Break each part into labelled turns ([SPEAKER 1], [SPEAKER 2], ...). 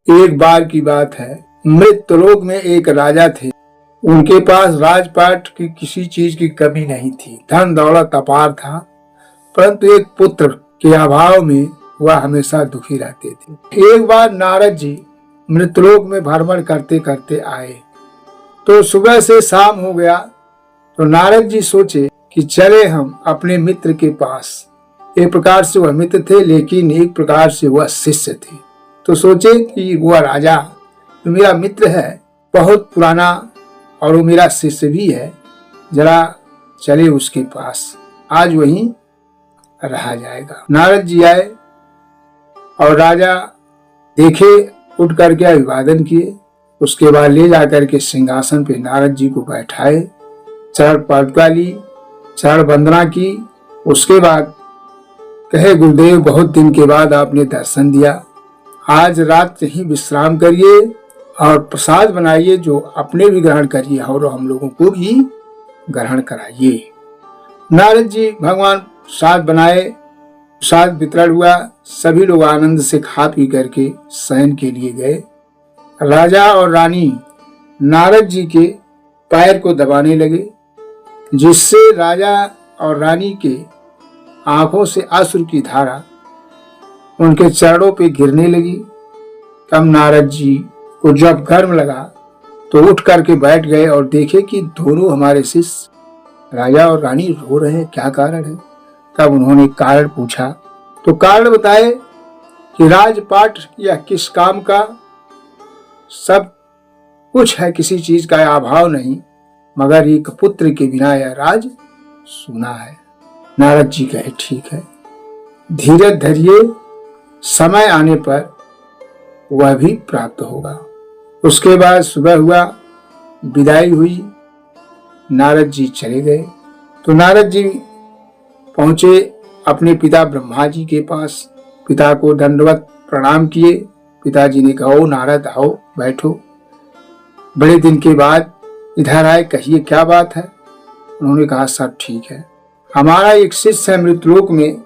[SPEAKER 1] एक बार की बात है, मृत्यलोक में एक राजा थे। उनके पास राजपाट की किसी चीज की कमी नहीं थी, धन दौलत अपार था, परंतु एक पुत्र के अभाव में वह हमेशा दुखी रहते थे। एक बार नारद जी मृत्यलोक में भ्रमण करते करते आए तो सुबह से शाम हो गया, तो नारद जी सोचे कि चले हम अपने मित्र के पास। एक प्रकार से वह मित्र थे, लेकिन एक प्रकार से वह शिष्य थे। तो सोचे कि वह राजा जो मेरा मित्र है, बहुत पुराना, और वो मेरा शिष्य भी है, जरा चले उसके पास, आज वहीं रहा जाएगा। नारद जी आए और राजा देखे, उठ करके अभिवादन किए। उसके बाद ले जाकर के सिंहासन पे नारद जी को बैठाए, चरण पादुका ली, चरण वंदना की। उसके बाद कहे, गुरुदेव बहुत दिन के बाद आपने दर्शन दिया, आज रात ही विश्राम करिए और प्रसाद बनाइए, जो अपने भी ग्रहण करिए और हम लोगों को भी ग्रहण कराइए। नारद जी भगवान प्रसाद बनाए, प्रसाद वितरण हुआ, सभी लोग आनंद से खा पी करके शयन के लिए गए। राजा और रानी नारद जी के पैर को दबाने लगे, जिससे राजा और रानी के आंखों से अश्रु की धारा उनके चरणों पे गिरने लगी। तब नारद जी को जब गर्म लगा तो उठ करके बैठ गए और देखे कि दोनों हमारे शिष्य राजा और रानी रो रहे हैं, क्या कारण है। तब उन्होंने कारण पूछा तो कारण बताए कि राजपाट या किस काम का सब कुछ है, किसी चीज का अभाव नहीं, मगर एक पुत्र के बिना यह राज सूना है। नारद जी कहे, ठीक है, धीरज धरिए, समय आने पर वह भी प्राप्त होगा। उसके बाद सुबह हुआ, विदाई हुई, नारद जी चले गए। तो नारद जी पहुंचे अपने पिता ब्रह्मा जी के पास, पिता को दंडवत प्रणाम किए। पिताजी ने कहा, ओ नारद आओ बैठो, बड़े दिन के बाद इधर आए, कहिए क्या बात है। उन्होंने कहा, सब ठीक है, हमारा एक शिष्य है मृत्यलोक में,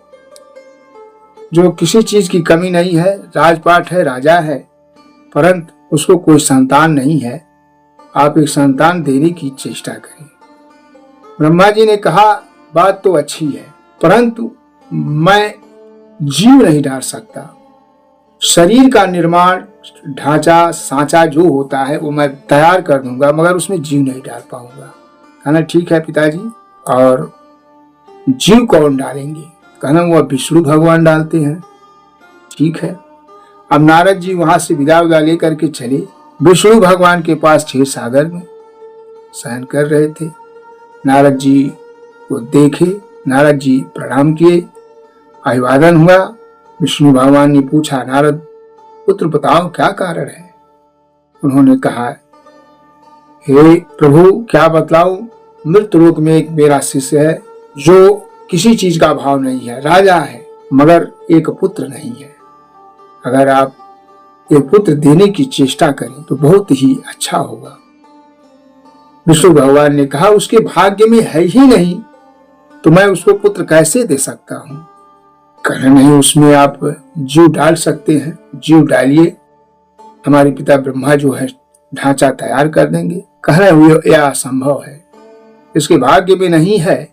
[SPEAKER 1] जो किसी चीज की कमी नहीं है, राजपाट है, राजा है, परंतु उसको कोई संतान नहीं है, आप एक संतान देने की चेष्टा करें। ब्रह्मा जी ने कहा, बात तो अच्छी है, परंतु मैं जीव नहीं डाल सकता। शरीर का निर्माण ढांचा सांचा जो होता है वो मैं तैयार कर दूंगा, मगर उसमें जीव नहीं डाल पाऊंगा। कहना, ठीक है पिताजी, और जीव कौन डालेंगे। कहना, वह विष्णु भगवान डालते हैं। ठीक है। अब नारद जी वहां से विदा लेकर के चले, विष्णु भगवान के पास क्षीर सागर में शयन कर रहे थे। नारद जी को देखे, नारद जी प्रणाम किए, अभिवादन हुआ। विष्णु भगवान ने पूछा, नारद पुत्र बताओ क्या कारण है। उन्होंने कहा, हे प्रभु क्या बतलाऊं, मृत्यलोक में एक मेरा शिष्य है जो किसी चीज का भाव नहीं है, राजा है, मगर एक पुत्र नहीं है। अगर आप एक पुत्र देने की चेष्टा करें तो बहुत ही अच्छा होगा। विष्णु भगवान ने कहा, उसके भाग्य में है ही नहीं, तो मैं उसको पुत्र कैसे दे सकता हूं। कहना, नहीं, उसमें आप जीव डाल सकते हैं, जीव डालिए, हमारे पिता ब्रह्मा जो है ढांचा तैयार कर देंगे। कहना, यह असंभव है, इसके भाग्य में नहीं है,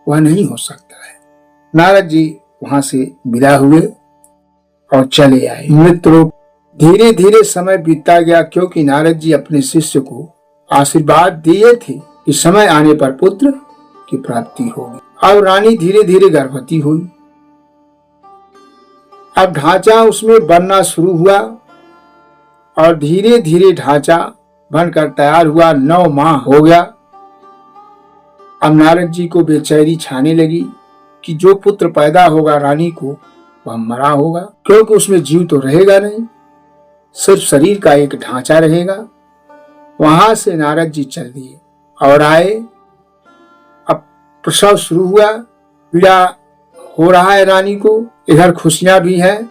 [SPEAKER 1] वह नहीं हो सकता है। नारद जी वहां से विदा हुए और चले आए मृत्यलोक। धीरे धीरे समय बीतता गया, क्योंकि नारद जी अपने शिष्य को आशीर्वाद दिए थे कि समय आने पर पुत्र की प्राप्ति होगी। अब रानी धीरे धीरे गर्भवती हुई। अब ढांचा उसमें बनना शुरू हुआ और धीरे धीरे ढांचा बनकर तैयार हुआ। 9 माह हो गया। अब नारद जी को बेचैनी छाने लगी कि जो पुत्र पैदा होगा रानी को, वह मरा होगा, क्योंकि उसमें जीव तो रहेगा नहीं, सिर्फ शरीर का एक ढांचा रहेगा। वहां से नारद जी चल दिए और आए। अब प्रसव शुरू हुआ, पीड़ा हो रहा है रानी को, इधर खुशियां भी है,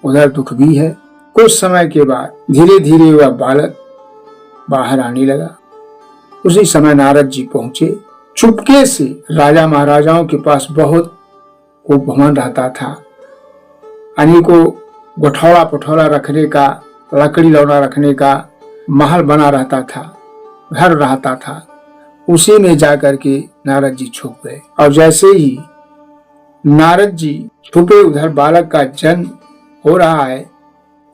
[SPEAKER 1] उधर दुख भी है। कुछ समय के बाद धीरे धीरे वह बालक बाहर आने लगा। उसी समय नारद जी पहुंचे। चुपके से राजा महाराजाओं के पास बहुत उपभवन रहता था, अनेकों गठौड़ा पठौड़ा रखने का लकड़ी लौना रखने का महल बना रहता था, घर रहता था, उसी में जाकर के नारद जी छुप गए। और जैसे ही नारद जी छुपे, उधर बालक का जन्म हो रहा है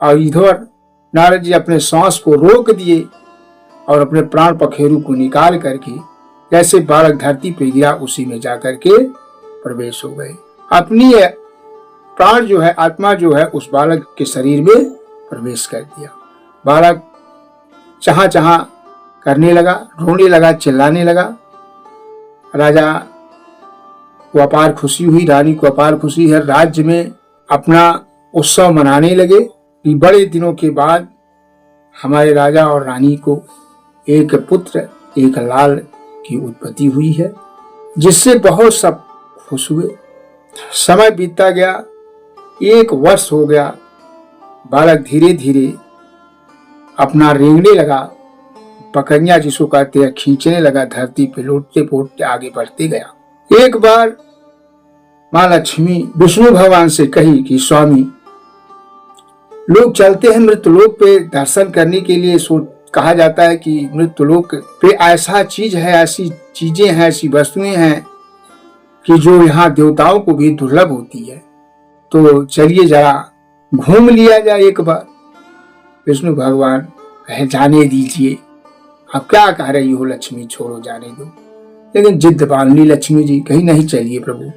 [SPEAKER 1] और इधर नारद जी अपने सांस को रोक दिए और अपने प्राण पखेरु को निकाल करके जैसे बालक धरती पे गिरा उसी में जाकर के प्रवेश हो गए। अपनी प्राण जो है, आत्मा जो है, उस बालक के शरीर में प्रवेश कर दिया। बालक जहां जहां करने लगा, रोने लगा, चिल्लाने लगा। राजा को अपार खुशी हुई, रानी को अपार खुशी है। राज्य में अपना उत्सव मनाने लगे कि बड़े दिनों के बाद हमारे राजा और रानी को एक पुत्र, एक लाल की उत्पत्ति हुई है, जिससे बहुत सब खुश हुए। समय बीतता गया, 1 वर्ष हो गया। बालक धीरे धीरे अपना रेंगने लगा, पकड़िया जिसको कहते हैं खींचने लगा, धरती पे लौटते पोटते आगे बढ़ते गया। एक बार माँ लक्ष्मी विष्णु भगवान से कही कि स्वामी, लोग चलते हैं मृत्युलोक पे दर्शन करने के लिए। कहा जाता है कि मृत्युलोक पे ऐसा चीज है, ऐसी चीजें हैं, ऐसी वस्तुएं हैं कि जो यहाँ देवताओं को भी दुर्लभ होती है, तो चलिए जरा घूम लिया जाए एक बार। विष्णु भगवान कहे जाने दीजिए, अब क्या कह रही हो लक्ष्मी, छोड़ो जाने दो। लेकिन जिद बांध ली लक्ष्मी जी, कहीं नहीं चलिए प्रभु।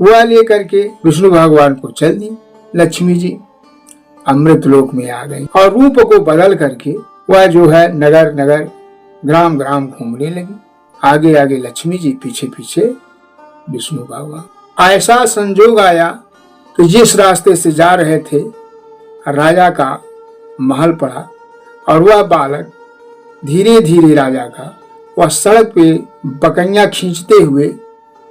[SPEAKER 1] वह लेकर के विष्णु भगवान को चल दी। लक्ष्मी जी अमृत लोक में आ गई और रूप को बदल करके वह जो है नगर नगर ग्राम ग्राम घूमने लगी। आगे आगे लक्ष्मी जी, पीछे पीछे विष्णु भगवान। ऐसा संजोग आया कि जिस रास्ते से जा रहे थे राजा का महल पड़ा और वह बालक धीरे धीरे राजा का वह सड़क पे बकैया खींचते हुए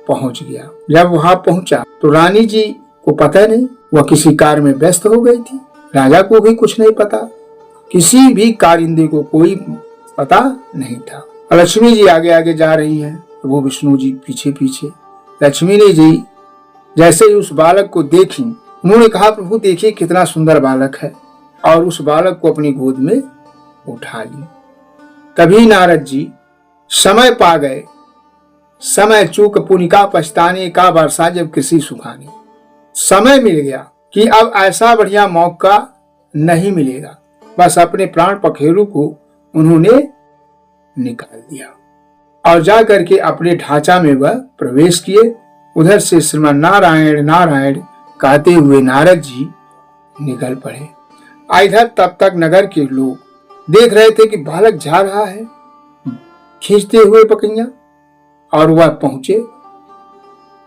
[SPEAKER 1] पहुंच गया। जब वहां पहुंचा तो रानी जी को पता नहीं, वह किसी कार्य में व्यस्त हो गई थी। राजा को भी कुछ नहीं पता, किसी भी कारिंदे को कोई पता नहीं था। लक्ष्मी जी आगे आगे जा रही हैं, वो विष्णु जी पीछे पीछे। लक्ष्मी ने जी जैसे ही उस बालक को देखी, उन्होंने कहा प्रभु देखिए कितना सुंदर बालक है, और उस बालक को अपनी गोद में उठा ली। तभी नारद जी समय पा गए, समय चूक पुनिका पछताने का वर्षा जब कृषि सुखाने। समय मिल गया कि अब ऐसा बढ़िया मौका नहीं मिलेगा। बस अपने प्राण पखेरु को उन्होंने निकाल दिया और जा करके अपने ढांचा में वह प्रवेश किए। उधर से श्रीमान नारायण नारायण कहते हुए नारद जी निकल पड़े। इधर तब तक नगर के लोग देख रहे थे कि बालक जा रहा है खींचते हुए पकैया, और वह पहुंचे।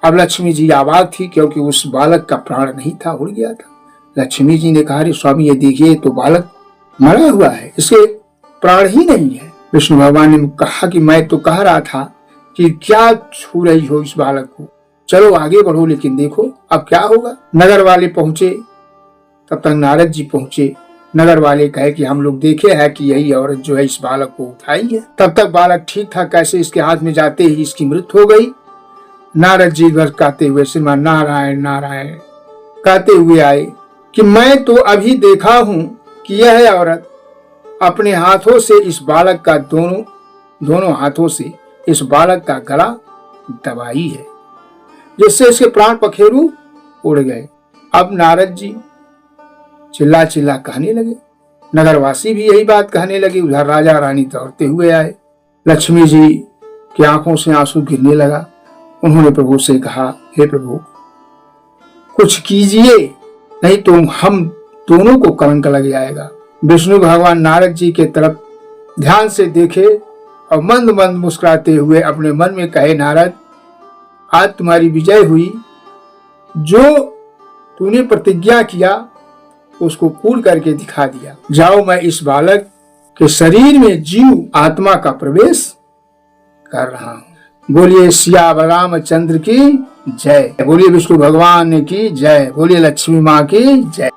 [SPEAKER 1] अब लक्ष्मी जी आबाद थी क्योंकि उस बालक का प्राण नहीं था, उड़ गया था। लक्ष्मी जी ने कहा स्वामी ये देखिए तो बालक मरा हुआ है, इसके प्राण ही नहीं है। विष्णु भगवान ने कहा कि मैं तो कह रहा था कि क्या छू रही हो इस बालक को, चलो आगे बढ़ो, लेकिन देखो अब क्या होगा। नगर वाले पहुंचे, तब तक नारद जी पहुंचे। नगर वाले कहे कि हम लोग देखे हैं कि यही औरत जो है इस बालक को उठाई है। तब तक बालक ठीक था, कैसे इसके हाथ में जाते ही इसकी मृत्यु हो गई। नारद जी घर कहते हुए श्रीमान नारायण नारायण कहते हुए आए कि मैं तो अभी देखा हूं कि यह औरत अपने हाथों से इस बालक का दोनों हाथों से इस बालक का गला दबाई है, जिससे इसके प्राण पखेरु उड़ गए। अब नारद जी चिल्ला चिल्ला कहने लगे, नगरवासी भी यही बात कहने लगे। उधर राजा रानी दौड़ते हुए आए। लक्ष्मी जी की आंखों से आंसू गिरने लगा। उन्होंने प्रभु से कहा हे प्रभु कुछ कीजिए, नहीं तो हम दोनों को कलंक लग जाएगा। विष्णु भगवान नारद जी के तरफ ध्यान से देखे और मंद मंद मुस्कुराते हुए अपने मन में कहे नारद आज तुम्हारी विजय हुई, जो तूने प्रतिज्ञा किया उसको पूर्ण करके दिखा दिया। जाओ मैं इस बालक के शरीर में जीव आत्मा का प्रवेश कर रहा हूं। बोलिए सिया रामचंद्र की जय, बोलिए विष्णु भगवान की जय, बोलिए लक्ष्मी माँ की जय।